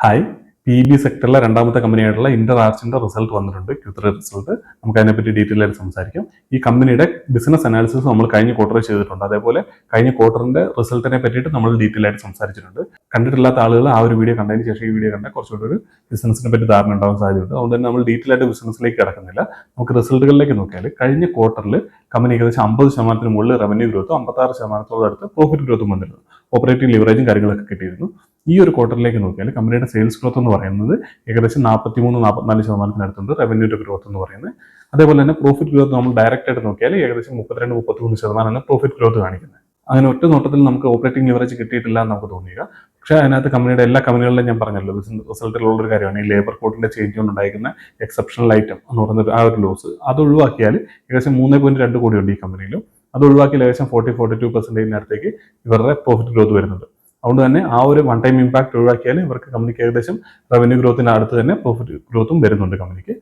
Hi, PB സെക്ടറിലെ രണ്ടാമത്തെ കമ്പനിയായിട്ടുള്ള Inter ആർച്ചിന്റെ result വന്നിട്ടുണ്ട്. Q3 result. നമുക്ക് അതിനെപ്പറ്റി ഡീറ്റെയിൽ ആയിട്ട് സംസാരിക്കാം. ഈ കമ്പനിയുടെ ബിസിനസ് അനാലിസിസ് നമ്മൾ കഴിഞ്ഞ ക്വാർട്ടറിൽ ചെയ്തിട്ടുണ്ട്. അതേപോലെ കഴിഞ്ഞ ക്വാർട്ടറിന്റെ റിസൾട്ടിനെ പറ്റിയിട്ട് നമ്മൾ ഡീറ്റെയിൽ ആയിട്ട് സംസാരിച്ചിട്ടുണ്ട്. കണ്ടിട്ടില്ലാത്ത ആളുകൾ ആ ഒരു വീഡിയോ കണ്ടതിന് ശേഷം ഈ വീഡിയോ കണ്ടാൽ കുറച്ചുകൂടി ഒരു ബിസിനസിനെ പറ്റി ധാരണ ഉണ്ടാവാൻ സാധ്യതയുണ്ട്. അതുകൊണ്ട് തന്നെ നമ്മൾ ഡീറ്റെയിൽ ആയിട്ട് ബിസിനസ്സിലേക്ക് കിടക്കുന്നില്ല. നമുക്ക് റിസൾട്ടുകളിലേക്ക് നോക്കിയാൽ കഴിഞ്ഞ ക്വാർട്ടറിൽ കമ്പനി ഏകദേശം 50% മുകളിൽ റവന്യൂ ഗ്രോത്തും 56% അടുത്ത് പ്രോഫിറ്റ് ഗ്രോത്തും വന്നിരുന്നു. ഓപ്പറേറ്റിംഗ് ലിവറേജും കാര്യങ്ങളൊക്കെ കിട്ടിയിരുന്നു. ഈ ഒരു ക്വാർട്ടറിലേക്ക് നോക്കിയാൽ കമ്പനിയുടെ സെയിൽസ് ഗ്രോത്ത് എന്ന് പറയുന്നത് ഏകദേശം 43-44% റവന്യൂയുടെ ഗ്രോത്ത് എന്ന് പറയുന്നത്. അതേപോലെ തന്നെ പ്രോഫിറ്റ് ഗ്രോത്ത് നമ്മൾ ഡയറക്റ്റ് ആയിട്ട് നോക്കിയാൽ ഏകദേശം 32-33% പ്രോഫിറ്റ് ഗ്രോത്ത് കാണിക്കുന്നത്. അങ്ങനെ ഒറ്റ നോട്ടത്തിൽ നമുക്ക് ഓപ്പറേറ്റിംഗ് ലിവറേജ് കിട്ടിയിട്ടില്ല എന്ന് നമുക്ക് തോന്നിയ പക്ഷേ അതിനകത്ത് കമ്പനിയുടെ എല്ലാ കമ്പനികളിലും ഞാൻ പറഞ്ഞല്ലോ ബിസിനസ് റിസൾട്ടിലുള്ള ഒരു കാര്യമാണ് ഈ ലേബർ കോഡിന്റെ ചേഞ്ച് കൊണ്ടുണ്ടായിരിക്കുന്ന എക്സെപ്ഷണൽ ഐറ്റം എന്ന് പറയുന്നത് ആ ഒരു ലോസ്. അത് ഒഴിവാക്കിയാൽ ഏകദേശം 3.2 കോടിയുണ്ട് ഈ കമ്പനിയിലും. അത് ഒഴിവാക്കിയാൽ ഏകദേശം 40-42% അടുത്തേക്ക് ഇവരുടെ പ്രോഫിറ്റ് ഗ്രോത്ത് വരുന്നുണ്ട്. അതുകൊണ്ട് തന്നെ ആ ഒരു വൺ ടൈം ഇമ്പാക്ട് ഒഴിവാക്കിയാൽ ഇവർക്ക് കമ്പനിക്ക് ഏകദേശം റവന്യൂ ഗ്രോത്തിന് അടുത്ത് തന്നെ പ്രോഫിറ്റ് ഗ്രോത്തും വരുന്നുണ്ട് കമ്പനിക്ക്.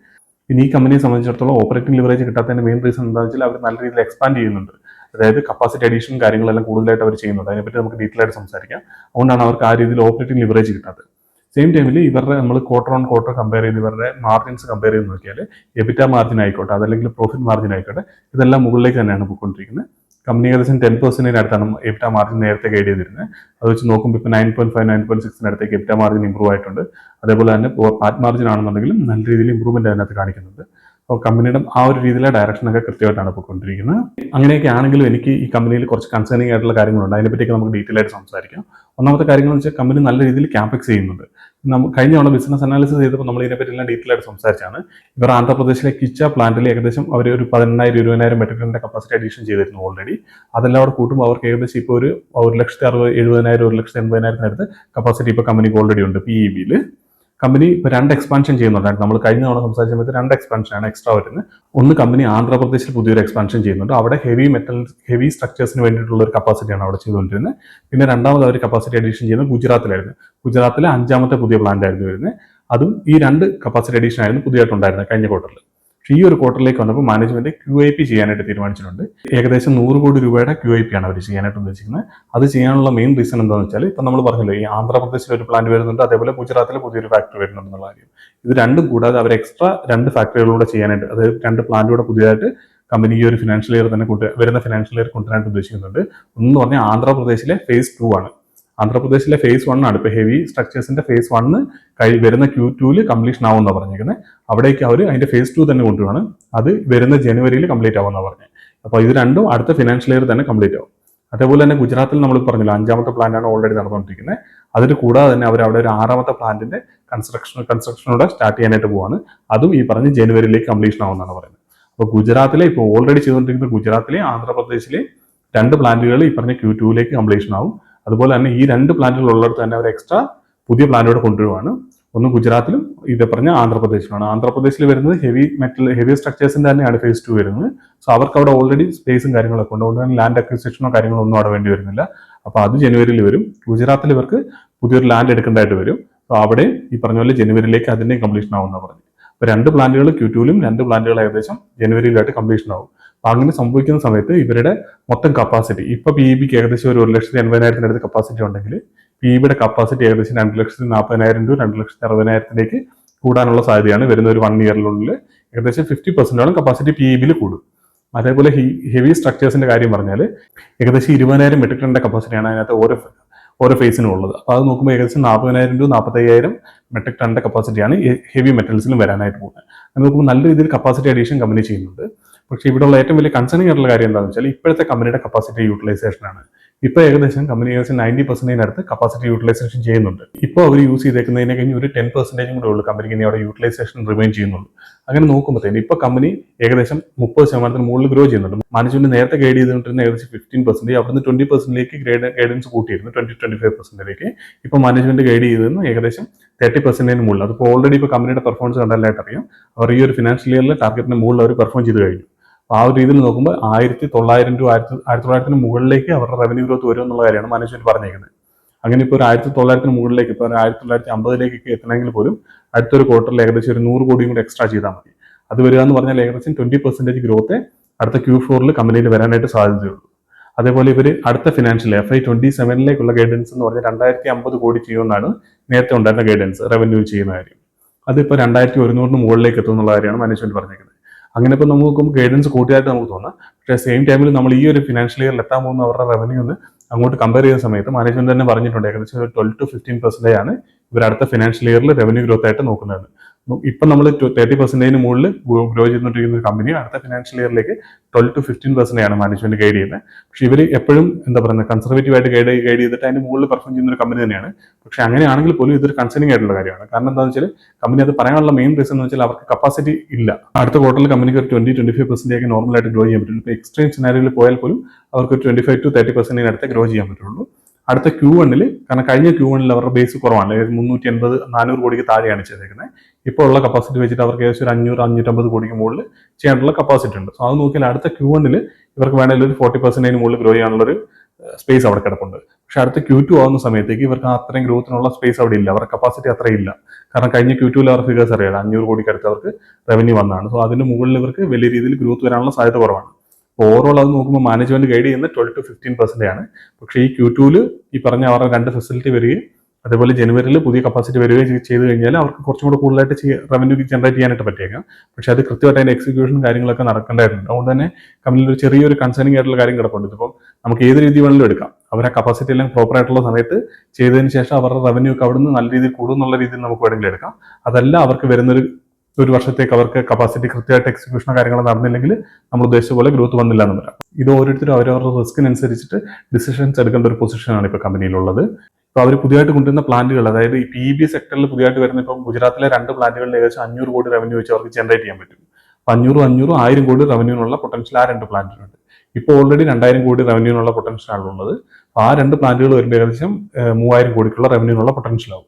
ഇനി ഈ കമ്പനിയെ സംബന്ധിച്ചിടത്തോളം ഓപ്പറേറ്റിംഗ് ലിവറേജ് കിട്ടാത്തതിന്റെ മെയിൻ റീസൺ എന്താണെന്ന് വെച്ചാൽ അവർ നല്ല രീതിയിൽ എക്സ്പാൻഡ് ചെയ്യുന്നുണ്ട്. അതായത് കപ്പാസിറ്റി അഡീഷൻ കാര്യങ്ങളെല്ലാം കൂടുതലായിട്ട് അവർ ചെയ്യുന്നുണ്ട്. അതിനെപ്പറ്റി നമുക്ക് ഡീറ്റെയിൽ ആയിട്ട് സംസാരിക്കാം. അതുകൊണ്ടാണ് അവർക്ക് ആ രീതിയിൽ ഓപ്പറേറ്റിംഗ് ലിവറേജ് കിട്ടാത്തത്. സെയിം ടൈമിൽ ഇവരുടെ നമ്മൾ ക്വാർട്ടർ ഓൺ ക്വാർട്ടർ കമ്പയർ ചെയ്ത് ഇവരുടെ മാർജിൻസ് കമ്പയർ ചെയ്ത് നോക്കിയാൽ എബിറ്റ മാർജിൻ ആയിക്കോട്ടെ അതല്ലെങ്കിൽ പ്രോഫിറ്റ് മാർജിൻ ആയിക്കോട്ടെ ഇതെല്ലാം മുകളിലേക്ക് തന്നെയാണ് പോയിക്കൊണ്ടിരിക്കുന്നത്. കമ്പനി ഏകദേശം 10% അടുത്താണ് എബിറ്റ മാർജിൻ നേരത്തെ ഗൈഡ് ചെയ്തിരുന്നത്. അത് വെച്ച് നോക്കുമ്പോൾ ഇപ്പോൾ 9.5-9.6 അടുത്തേക്ക് എബിറ്റ മാർജിൻ ഇമ്പ്രൂവ് ആയിട്ടുണ്ട്. അതേപോലെ തന്നെ പാറ്റ് മാർജിൻ ആണെന്നുണ്ടെങ്കിലും നല്ല രീതിയിൽ ഇമ്പ്രൂവ്മെന്റ് അതിനകത്ത് കാണിക്കുന്നുണ്ട്. അപ്പോൾ കമ്പനിയുടെ ആ ഒരു രീതിയിലെ ഡയറക്ഷനൊക്കെ കൃത്യമായിട്ടാണ് പോയിക്കൊണ്ടിരിക്കുന്നത്. അങ്ങനെയൊക്കെ ആണെങ്കിലും എനിക്ക് ഈ കമ്പനിയിൽ കുറച്ച് കൺസേണിംഗ് ആയിട്ടുള്ള കാര്യങ്ങളുണ്ട്. അതിനെപ്പറ്റിയൊക്കെ നമുക്ക് ഡീറ്റെയിൽ ആയിട്ട് സംസാരിക്കാം. ഒന്നാമത്തെ കാര്യങ്ങൾ എന്ന് വെച്ചാൽ കമ്പനി നല്ല രീതിയിൽ ക്യാപെക്സ് ചെയ്യുന്നുണ്ട്. കഴിഞ്ഞ തവണ ബിസിനസ് അനാലിസിസ് ചെയ്തപ്പോൾ നമ്മൾ ഇതിനെപ്പറ്റി എല്ലാം ഡീറ്റെയിൽ ആയിട്ട് സംസാരിച്ചാണ്. ഇവർ ആന്ധ്രാപ്രദേശിലെ കിച്ച പ്ലാന്റിൽ ഏകദേശം അവർ ഒരു 10,000-20,000 മെട്രിക് ടണ്ണിന്റെ കപ്പാസിറ്റി അഡീഷൻ ചെയ്തിരുന്നു ഓൾറെഡി. അതെല്ലാം അവിടെ കൂട്ടുമ്പോൾ അവർക്ക് ഏകദേശം ഇപ്പോൾ ഒരു 1,60,70,000 1,80,000 അടുത്ത് കപ്പാസിറ്റി ഇപ്പോൾ കമ്പനിക്ക് ഓൾറെഡി ഉണ്ട്. PEBയിൽ കമ്പനി ഇപ്പോൾ 2 എക്സ്പാൻഷൻ ചെയ്യുന്നുണ്ടായിരുന്നു. നമ്മൾ കഴിഞ്ഞ തവണ സംസാരിച്ച സമയത്ത് 2 എക്സ്പാൻഷനാണ് എക്സ്ട്രാ വരുന്നത്. ഒന്ന് കമ്പനി ആന്ധ്രാപ്രദേശിൽ പുതിയൊരു എക്സ്പാൻഷൻ ചെയ്യുന്നുണ്ട്. അവിടെ ഹെവി സ്ട്രക്ചേഴ്സിന് വേണ്ടിയിട്ടുള്ള ഒരു കപ്പാസിറ്റിയാണ് അവിടെ ചെയ്തുകൊണ്ടിരുന്നത്. പിന്നെ രണ്ടാമത് അവർ കപ്പാസിറ്റി അഡീഷൻ ചെയ്യുന്നത് ഗുജറാത്തിലായിരുന്നു. ഗുജറാത്തിലെ 5ാമത്തെ പുതിയ പ്ലാന്റ് ആയിരുന്നു വരുന്നത്. അതും ഈ 2 കപ്പാസിറ്റി അഡീഷൻ ആയിരുന്നു പുതിയതായിട്ടുണ്ടായിരുന്നത് കഴിഞ്ഞ ക്വാർട്ടറിൽ. പക്ഷേ ഈ ഒരു ക്വാർട്ടറിലേക്ക് വന്നപ്പോൾ മാനേജ്മെന്റ് QIP ചെയ്യാനായിട്ട് തീരുമാനിച്ചിട്ടുണ്ട്. ഏകദേശം 100 കോടി രൂപയുടെ QIP ആണ് അവർ ചെയ്യാനായിട്ട് ഉദ്ദേശിക്കുന്നത്. അത് ചെയ്യാനുള്ള മെയിൻ റീസൺ എന്താണെന്ന് വെച്ചാൽ ഇപ്പം നമ്മൾ പറഞ്ഞല്ലോ ഈ ആന്ധ്രാപ്രദേശിൽ ഒരു പ്ലാന്റ് വരുന്നുണ്ട്, അതേപോലെ ഗുജറാത്തിലെ പുതിയൊരു ഫാക്ടറി വരുന്നുണ്ട് എന്നുള്ള കാര്യം. ഇത് രണ്ടും കൂടാതെ അവർ എക്സ്ട്രാ 2 ഫാക്ടറികളിലൂടെ ചെയ്യാനായിട്ട്, അതായത് 2 പ്ലാന്റുകൂടെ പുതിയതായിട്ട് കമ്പനി ഈ ഒരു ഫിനാൻഷ്യൽ ഇയർ തന്നെ വരുന്ന ഫിനാൻഷ്യൽ ഇയർ കൊണ്ടുവരാനായിട്ട് ഉദ്ദേശിക്കുന്നുണ്ട്. ഒന്ന് പറഞ്ഞാൽ ആന്ധ്രാപ്രദേശിലെ phase 2 ആണ്. ആന്ധ്രാപ്രദേശിലെ phase 1 ആണ്. ഇപ്പോൾ ഹെവി സ്ട്രക്ചേഴ്സിന്റെ phase 1 വരുന്ന Q2 കംപ്ലീഷൻ ആവുമെന്നാണ് പറഞ്ഞിരിക്കുന്നത്. അവിടേക്ക് അവർ അതിന്റെ phase 2 തന്നെ കൊണ്ടുപോകണം. അത് വരുന്ന ജനുവരിയിൽ കംപ്ലീറ്റ് ആവുമെന്നാണ് പറഞ്ഞത്. അപ്പോൾ ഇത് രണ്ടും അടുത്ത ഫിനാൻഷ്യൽ ഇയർ തന്നെ കംപ്ലീറ്റ് ആവും. അതേപോലെ തന്നെ ഗുജറാത്തിൽ നമ്മൾ പറഞ്ഞല്ലോ 5ാമത്തെ പ്ലാന്റ് ആണ് ഓൾറെഡി നടന്നുകൊണ്ടിരിക്കുന്നത്. അതിന് കൂടാതെ തന്നെ അവർ അവിടെ ഒരു 6ാമത്തെ പ്ലാന്റിന്റെ കൺസ്ട്രക്ഷനോടെ സ്റ്റാർട്ട് ചെയ്യാനായിട്ട് പോവാണ്. അതും ഈ പറഞ്ഞ ജനുവരിയിലേക്ക് കംപ്ലീഷൻ ആവുമെന്നാണ് പറയുന്നത്. അപ്പോൾ ഗുജറാത്തിലെ ഇപ്പോൾ ഓൾറെഡി ചെയ്തുകൊണ്ടിരിക്കുന്ന ഗുജറാത്തിലെ ആന്ധ്രാപ്രദേശിലെ 2 പ്ലാന്റുകൾ ഈ പറഞ്ഞ Q2 കംപ്ലീഷൻ ആവും. അതുപോലെ തന്നെ ഈ 2 പ്ലാന്റുകൾ ഉള്ളിടത്ത് തന്നെ അവർ എക്സ്ട്രാ പുതിയ പ്ലാന്റുകൾ കൊണ്ടുവരുവാണ്. ഒന്ന് ഗുജറാത്തിലും ഇത് പറഞ്ഞ ആന്ധ്രാപ്രദേശിലാണ്. ആന്ധ്രാപ്രദേശിൽ വരുന്നത് ഹെവി സ്ട്രക്ചേഴ്സിന്റെ തന്നെയാണ് phase 2 വരുന്നത്. സോ അവർക്ക് അവിടെ ഓൾറെഡി സ്പേസും കാര്യങ്ങളൊക്കെ ഉണ്ട്. അതുകൊണ്ട് തന്നെ ലാൻഡ് അക്വിസിഷനോ കാര്യങ്ങളോ ഒന്നും അവിടെ വേണ്ടി വരുന്നില്ല. അപ്പോൾ അത് ജനുവരിയിൽ വരും. ഗുജറാത്തിൽ ഇവർക്ക് പുതിയൊരു ലാൻഡ് എടുക്കേണ്ടതായിട്ട് വരും. സോ അവിടെ ഈ പറഞ്ഞ പോലെ ജനുവരിയിലേക്ക് അതിന്റെ കംപ്ലീഷൻ ആവുമെന്നാണ് പറഞ്ഞത്. അപ്പോൾ 2 പ്ലാന്റുകൾ Q2 2 പ്ലാന്റുകൾ ഏകദേശം ജനുവരിയിലായിട്ട് കംപ്ലീഷൻ ആവും. അപ്പോൾ അങ്ങനെ സംഭവിക്കുന്ന സമയത്ത് ഇവരുടെ മൊത്തം കപ്പാസിറ്റി ഇപ്പോൾ PEBക്ക് ഏകദേശം ഒരു 1,80,000 അടുത്ത് കപ്പാസിറ്റി ഉണ്ടെങ്കിൽ PEBയുടെ കപ്പാസിറ്റി ഏകദേശം 2,40,000 to 2,60,000 കൂടാനുള്ള സാധ്യതയാണ്. വരുന്ന ഒരു 1 ഇയറിനുള്ളിൽ ഏകദേശം 50% കപ്പാസിറ്റി PEBയിൽ കൂടും. അതേപോലെ ഹെവി സ്ട്രക്ചേഴ്സിന്റെ കാര്യം പറഞ്ഞാൽ ഏകദേശം 20,000 മെട്രിക് ടണ്ണിന്റെ കപ്പാസിറ്റിയാണ് അതിനകത്ത് ഓരോ ഫേസിനും ഉള്ളത്. അപ്പോൾ അത് നോക്കുമ്പോൾ ഏകദേശം 40,000 to 45,000 മെട്രിക് ടണ്ണിന്റെ കപ്പാസിറ്റിയാണ് ഹെവി മെറ്റൽസിലും വരാനായിട്ട് പോകുന്നത്. അത് നോക്കുമ്പോൾ നല്ല രീതിയിൽ കപ്പാസിറ്റി അഡീഷൻ കമ്പനി ചെയ്യുന്നുണ്ട്. പക്ഷേ ഇവിടെയുള്ള ഏറ്റവും വലിയ കൺസേണിംഗ് ആയിട്ടുള്ള കാര്യം എന്താണെന്ന് വെച്ചാൽ ഇപ്പോഴത്തെ കമ്പനിയുടെ കപ്പാസിറ്റി യൂട്ടിലൈസേഷൻ ആണ്. ഇപ്പോൾ ഏകദേശം കമ്പനി 90% അടുത്ത് കപ്പാസിറ്റി യൂട്ടിലൈസേഷൻ ചെയ്യുന്നുണ്ട്. ഇപ്പോൾ അവർ യൂസ് ചെയ്തേക്കുന്നതിനെ കഴിഞ്ഞ് ഒരു 10% കൂടെ ഉള്ളൂ കമ്പനിക്ക് ഇനി അവിടെ യൂട്ടിലൈസേഷൻ റിമൈൻ ചെയ്യുന്നുള്ളൂ. അങ്ങനെ നോക്കുമ്പോഴത്തേന് ഇപ്പോൾ കമ്പനി ഏകദേശം 30% മുകളിൽ ഗ്രോ ചെയ്യുന്നുണ്ട്. മാനേജ്മെന്റ് നേരത്തെ ഗൈഡ് ചെയ്തുകൊണ്ടിരുന്ന ഏകദേശം 15%, അവിടുന്ന് 20% ഗൈഡൻസ് കൂട്ടിയിരുന്നു 20-25%. ഇപ്പോൾ മാനേജ്മെന്റ് ഗൈഡ് ചെയ്തിരുന്നു ഏകദേശം 30% മുകളിൽ. അതിപ്പോൾ ഓൾറെഡി ഇപ്പോൾ കമ്പനിയുടെ പെർഫോമൻസ് കണ്ടാലായിട്ട് അറിയാം. അവർ ഈ ഒരു ഫിനാൻഷ്യൽ ഇയറിലെ ടാർഗറ്റിന് മുകളിൽ അവർ പെർഫോം ചെയ്ത് കഴിഞ്ഞു. ആ ഒരു രീതിയിൽ നോക്കുമ്പോൾ 1,900 to 1,900 മുകളിലേക്ക് അവരുടെ റവന്യൂ ഗ്രോത്ത് വരും എന്നുള്ള കാര്യമാണ് മാനേജ്മെന്റ് പറഞ്ഞേക്കുന്നത്. അങ്ങനെ ഇപ്പോൾ ഒരു 1,900 മുകളിലേക്ക് ഇപ്പോൾ 1,950 എത്തണമെങ്കിൽ പോലും അടുത്തൊരു ക്വാർട്ടറിൽ ഏകദേശം ഒരു 100 കോടിയും കൂടി എക്സ്ട്രാ ചെയ്താൽ മതി. അത് വരിക എന്ന് പറഞ്ഞാൽ ഏകദേശം 20% ഗ്രോത്ത് അടുത്ത Q4 കമ്പനിയിൽ വരാനായിട്ട് സാധ്യതയുള്ളൂ. അതേപോലെ ഇവർ അടുത്ത ഫിനാൻഷ്യൽ FY27 ഗൈഡൻസ് എന്ന് പറഞ്ഞാൽ 2050 കോടി ചെയ്യുമെന്നാണ് നേരത്തെ ഉണ്ടായിരുന്ന ഗൈഡൻസ് റവന്യൂ ചെയ്യുന്ന കാര്യം. അതിപ്പോൾ 2100 മുകളിലേക്ക് എത്തും എന്നുള്ള കാര്യമാണ് മാനേജ്മെന്റ് പറഞ്ഞിരിക്കുന്നത്. അങ്ങനെ ഇപ്പോൾ നമുക്ക് നോക്കുമ്പോൾ ഗൈഡൻസ് കൂട്ടിയായിട്ട് നമുക്ക് തോന്നാം. പക്ഷേ സെയിം ടൈമിൽ നമ്മൾ ഈ ഒരു ഫിനാൻഷ്യൽ ഇയറിൽ എത്താൻ പോകുന്ന അവരുടെ റവന്യൂ ഒന്ന് അങ്ങോട്ട് കമ്പയർ ചെയ്യുന്ന സമയത്ത് മാനേജ്മെന്റ് തന്നെ പറഞ്ഞിട്ടുണ്ട് ഏകദേശം 12 to 15% ആണ് ഇവർ അടുത്ത ഫിനാൻഷ്യൽ ഇയറിൽ റവന്യൂ ഗ്രോത്ത് ആയിട്ട് നോക്കുന്നത്. ഇപ്പം നമ്മൾ 30% മുകളിൽ ഗ്രോ ചെയ്തുകൊണ്ടിരിക്കുന്ന ഒരു കമ്പനി അടുത്ത ഫിനാൻഷ്യൽ ഇയറിലേക്ക് 12 to 15% ആണ് മാനേജ്മെന്റ് ഗൈഡ് ചെയ്യുന്നത്. പക്ഷേ ഇവർ എപ്പോഴും എന്താ പറയുക കൺസർവേറ്റീവ് ആയിട്ട് ഗൈഡ് ചെയ്തിട്ട് അതിന് മുകളിൽ പെർഫോം ചെയ്യുന്ന ഒരു കമ്പനി തന്നെയാണ്. പക്ഷേ അങ്ങനെയാണെങ്കിൽ പോലും ഇതൊരു കൺസേണിംഗ് ആയിട്ടുള്ള കാര്യമാണ്. കാരണം എന്താണെന്ന് വെച്ചാൽ കമ്പനി അത് പറയാനുള്ള മെയിൻ റീസൺ എന്ന് വെച്ചാൽ അവർക്ക് കപ്പാസിറ്റി ഇല്ല. അടുത്ത ക്വാർട്ടറിൽ കമ്പനിക്ക് ഒരു 20-25% നോർമലായിട്ട് ഗ്രോ ചെയ്യാൻ പറ്റും. ഇപ്പോൾ എക്സ്ട്രീം സിനാരിയോയിൽ പോയാൽ പോലും അവർക്ക് ഒരു 25 to 30% അടുത്ത് ഗ്രോ ചെയ്യാൻ പറ്റുള്ളൂ. അടുത്ത Q1 കാരണം കഴിഞ്ഞ Q1 അവരുടെ ബേസ് കുറവാണ്, 380-400 കോടിക്ക് താഴെയാണ് ചെയ്തേക്കുന്നത്. ഇപ്പോൾ ഉള്ള കപ്പാസിറ്റി വെച്ചിട്ട് അവർക്ക് ഏകദേശം ഒരു 500-550 കോടിക്ക് മുകളിൽ ചെയ്യാനുള്ള കപ്പാസിറ്റി ഉണ്ട്. സോ അത് നോക്കിയാൽ അടുത്ത Q1 ഇവർക്ക് വേണമെങ്കിൽ ഒരു 40% മുകളിൽ ഗ്രോ ചെയ്യാനുള്ളൊരു സ്പേസ് അവിടെ കിടപ്പുണ്ട്. പക്ഷെ അടുത്ത Q2 ആവുന്ന സമയത്തേക്ക് ഇവർക്ക് അത്രയും ഗ്രോത്തിനുള്ള സ്പേസ് അവിടെ ഇല്ല, അവരുടെ കപ്പാസിറ്റി അത്ര ഇല്ല. കാരണം കഴിഞ്ഞ Q2 അവരുടെ ഫിഗേഴ്സ് അറിയാം, 500 കോടിക്ക് അടുത്ത് അവർക്ക് റവന്യൂ വന്നതാണ്. സോ അതിന് മുകളിൽ ഇവർക്ക് വലിയ രീതിയിൽ ഗ്രോത്ത് വരാനുള്ള സാധ്യത കുറവാണ്. ഓവറോൾ അത് നോക്കുമ്പോൾ മാനേജ്മെന്റ് ഗൈഡ് ചെയ്യുന്നത് 12 to 15% ആണ്. പക്ഷേ ഈ Q2 ഈ പറഞ്ഞ അവരുടെ 2 ഫെസിലിറ്റി വരികയും അതേപോലെ ജനുവരിയിൽ പുതിയ കപ്പാസിറ്റി വരികയും ചെയ്ത് കഴിഞ്ഞാൽ അവർക്ക് കുറച്ചും കൂടെ കൂടുതലായിട്ട് റവന്യൂ ജനറേറ്റ് ചെയ്യാനായിട്ട് പറ്റിയേക്കാം. പക്ഷേ അത് കൃത്യമായിട്ട് അതിന്റെ എക്സിക്യൂഷൻ കാര്യങ്ങളൊക്കെ നടക്കേണ്ടതായിട്ടുണ്ട്. അതുകൊണ്ട് തന്നെ കമ്പനിയിൽ ഒരു ചെറിയൊരു കൺസേണിംഗ് ആയിട്ടുള്ള കാര്യം കിടപ്പുണ്ട്. ഇതിപ്പം നമുക്ക് ഏത് രീതി വേണമെങ്കിലും എടുക്കാം. അവരെ കപ്പാസിറ്റി എല്ലാം പ്രോപ്പർ ആയിട്ടുള്ള സമയത്ത് ചെയ്തതിന് ശേഷം അവരുടെ റവന്യൂ ഒക്കെ അവിടുന്ന് നല്ല രീതിയിൽ കൂടുന്നുള്ള രീതിയിൽ നമുക്ക് വേണമെങ്കിൽ എടുക്കാം. അതല്ല അവർക്ക് ഒരു വർഷത്തേക്ക് അവർക്ക് കപ്പാസിറ്റി കൃത്യമായിട്ട് എക്സിക്യൂഷനോ കാര്യങ്ങളോ നടന്നില്ലെങ്കിൽ നമ്മൾ ഉദ്ദേശിച്ച പോലെ ഗ്രോത്ത് വന്നില്ല എന്ന് പറയാം. ഇത് ഓരോരുത്തരും അവരവരുടെ റിസ്കിനനുസരിച്ചിട്ട് ഡിസിഷൻസ് എടുക്കേണ്ട ഒരു പൊസിഷനാണ് ഇപ്പോൾ കമ്പനിയിലുള്ളത്. ഇപ്പോൾ അവർ പുതിയതായിട്ട് കൊണ്ടുവരുന്ന പ്ലാന്റുകൾ, അതായത് ഈ PEB സെക്ടറിൽ പുതിയതായിട്ട് വരുന്ന ഇപ്പം ഗുജറാത്തിലെ 2 പ്ലാന്റുകളിൽ ഏകദേശം 500 കോടി റവന്യൂ വെച്ച് അവർക്ക് ജനറേറ്റ് ചെയ്യാൻ പറ്റും. അപ്പോൾ 500-1000 കോടി റവന്യൂനുള്ള പൊട്ടൻഷ്യൽ ആ 2 പ്ലാന്റിനുണ്ട്. ഇപ്പോൾ ഓൾറെഡി 2000 കോടി റവന്യൂനുള്ള പൊട്ടൻഷ്യലാണ് ഉള്ളത്. അപ്പോൾ ആ 2 പ്ലാന്റുകൾ വരുമ്പോൾ ഏകദേശം 3000 കോടിക്കുള്ള റവന്യൂനുള്ള പൊട്ടൻഷ്യൽ ആവും.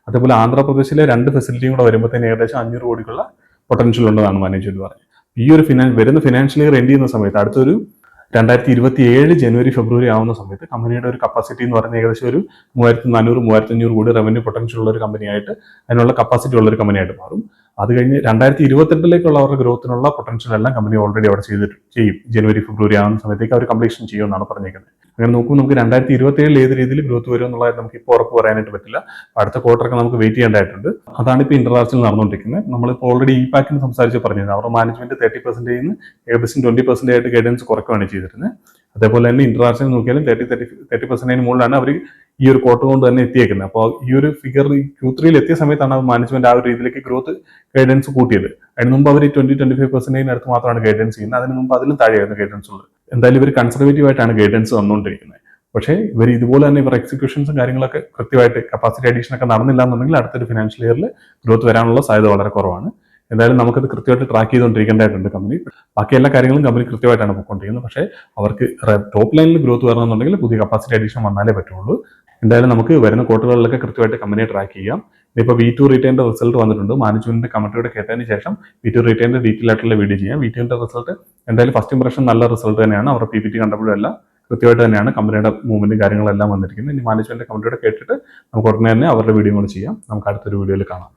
അതേപോലെ ആന്ധ്രാപ്രദേശിലെ 2 ഫെസിലിറ്റിയും കൂടെ വരുമ്പോഴത്തേന് ഏകദേശം 500 കോടിക്കുള്ള പൊട്ടൻഷ്യൽ ഉണ്ടെന്നാണ് മാനേജ്മെന്റ് പറഞ്ഞത്. ഈ ഒരു വരുന്ന ഫിനാൻഷ്യൽ ഇയർ എൻഡ് ചെയ്യുന്ന സമയത്ത് അടുത്തൊരു 2027 ജനുവരി ഫെബ്രുവരി ആവുന്ന സമയത്ത് കമ്പനിയുടെ ഒരു കപ്പാസിറ്റി എന്ന് പറയുന്നത് ഏകദേശം ഒരു 3400-3500 കോടി റവന്യൂ പൊട്ടൻഷ്യൽ ഉള്ള ഒരു കമ്പനിയായിട്ട്, അതിനുള്ള കപ്പാസിറ്റി ഉള്ള ഒരു കമ്പനിയായിട്ട് മാറും. അത് കഴിഞ്ഞ് 2028 അവരുടെ ഗ്രോത്തിനുള്ള പൊട്ടൻഷ്യൽ എല്ലാം കമ്പനി ഓൾറെഡി അവിടെ ചെയ്യും. ജനുവരി ഫെബ്രുവരി ആവുന്ന സമയത്തേക്ക് അവർ കംപ്ലീഷൻ ചെയ്യുമെന്നാണ് പറഞ്ഞിരിക്കുന്നത്. അങ്ങനെ നോക്കുമ്പോൾ നമുക്ക് 2027 ഏത് രീതിയിൽ ഗ്രോത്ത് വരും എന്നുള്ളത് നമുക്ക് ഇപ്പോൾ ഉറപ്പ് പറയാനായിട്ട് പറ്റില്ല. അടുത്ത ക്വാർട്ടറൊക്കെ നമുക്ക് വെയിറ്റ് ചെയ്യേണ്ടതായിട്ടുണ്ട്. അതാണ് ഇപ്പോൾ ഇന്റർനാഷണൽ നടന്നുകൊണ്ടിരിക്കുന്നത്. നമ്മളിപ്പോൾ ഓൾറെഡി ഈ പാക്കിന് സംസാരിച്ച് പറഞ്ഞത് അവരുടെ മാനേജ്മെന്റ് 30% ഏകദേശം 20% ആയിട്ട് ഗൈഡൻസ് കുറയ്ക്കുകയാണ് ചെയ്തിരുന്നത്. അതേപോലെ തന്നെ ഇന്റർനാഷണൽ നോക്കിയാലും 30% മുകളിലാണ് അവർ ഈ ഒരു ക്വാർട്ടർ കൊണ്ട് തന്നെ എത്തിയേക്കുന്നത്. അപ്പോൾ ഈ ഒരു ഫിഗർ Q3 എത്തിയ സമയത്താണ് മാനേജ്മെന്റ് ആ ഒരു രീതിയിലേക്ക് ഗ്രോത്ത് ഗൈഡൻസ് കൂട്ടിയത്. അതിന് മുമ്പ് അവർ 20-25% അടുത്ത് മാത്രമാണ് ഗൈഡൻസ് ചെയ്യുന്നത്. അതിന് മുമ്പ് അതിലും താഴെയായിരുന്നു ഗൈഡൻസ് ഉള്ളത്. എന്തായാലും ഇവർ കൺസർവേറ്റീവ് ആയിട്ടാണ് ഗൈഡൻസ് വന്നുകൊണ്ടിരിക്കുന്നത്. പക്ഷേ ഇവർ ഇതുപോലെ തന്നെ ഇവർ എക്സിക്യൂഷൻസും കാര്യങ്ങളൊക്കെ കൃത്യമായിട്ട് കപ്പാസിറ്റി അഡീഷൻ ഒക്കെ നടന്നില്ല എന്നുണ്ടെങ്കിൽ അടുത്തൊരു ഫിനാൻഷ്യൽ ഇയറിൽ ഗ്രോത്ത് വരാനുള്ള സാധ്യത വളരെ കുറവാണ്. എന്തായാലും നമുക്കത് കൃത്യമായിട്ട് ട്രാക്ക് ചെയ്തുകൊണ്ടിരിക്കേണ്ടതായിട്ടുണ്ട് കമ്പനി. ബാക്കി എല്ലാ കാര്യങ്ങളും കമ്പനി കൃത്യമായിട്ടാണ് പോയിക്കൊണ്ടിരിക്കുന്നത്. പക്ഷേ അവർക്ക് ടോപ്പ് ലൈനിൽ ഗ്രോത്ത് വരണമെന്നുണ്ടെങ്കിൽ പുതിയ കപ്പാസിറ്റി അഡീഷൻ വന്നാലേ പറ്റുള്ളൂ. എന്തായാലും നമുക്ക് വരുന്ന ക്വാർട്ടറുകളിലൊക്കെ കൃത്യമായിട്ട് കമ്പനിയെ ട്രാക്ക് ചെയ്യാം. ഇപ്പോൾ V2 റിട്ടേണിന്റെ റിസൾട്ട് വന്നിട്ടുണ്ട്. മാനേജ്മെന്റിന്റെ കമന്ററിയുടെ കേട്ടതിന് ശേഷം V2 റിട്ടേണിന്റെ ഡീറ്റെയിൽ ആയിട്ടുള്ള വീഡിയോ ചെയ്യാം. V2ന്റെ റിസൾട്ട് എന്തായാലും ഫസ്റ്റ് ഇംപ്രഷൻ നല്ല റിസൾട്ട് തന്നെയാണ്. അവരുടെ PPT കണ്ടപ്പോഴും എല്ലാം കൃത്യമായിട്ട് തന്നെയാണ് കമ്പനിയുടെ മൂവ്മെന്റും കാര്യങ്ങളെല്ലാം വന്നിരിക്കുന്നത്. ഇനി മാനേജ്മെന്റിന്റെ കമന്ററിയുടെ കേട്ടിട്ട് നമുക്ക് ഉടനെ തന്നെ അവരുടെ വീഡിയോ കൂടെ ചെയ്യാം. നമുക്ക് അടുത്തൊരു വീഡിയോയിൽ കാണാം.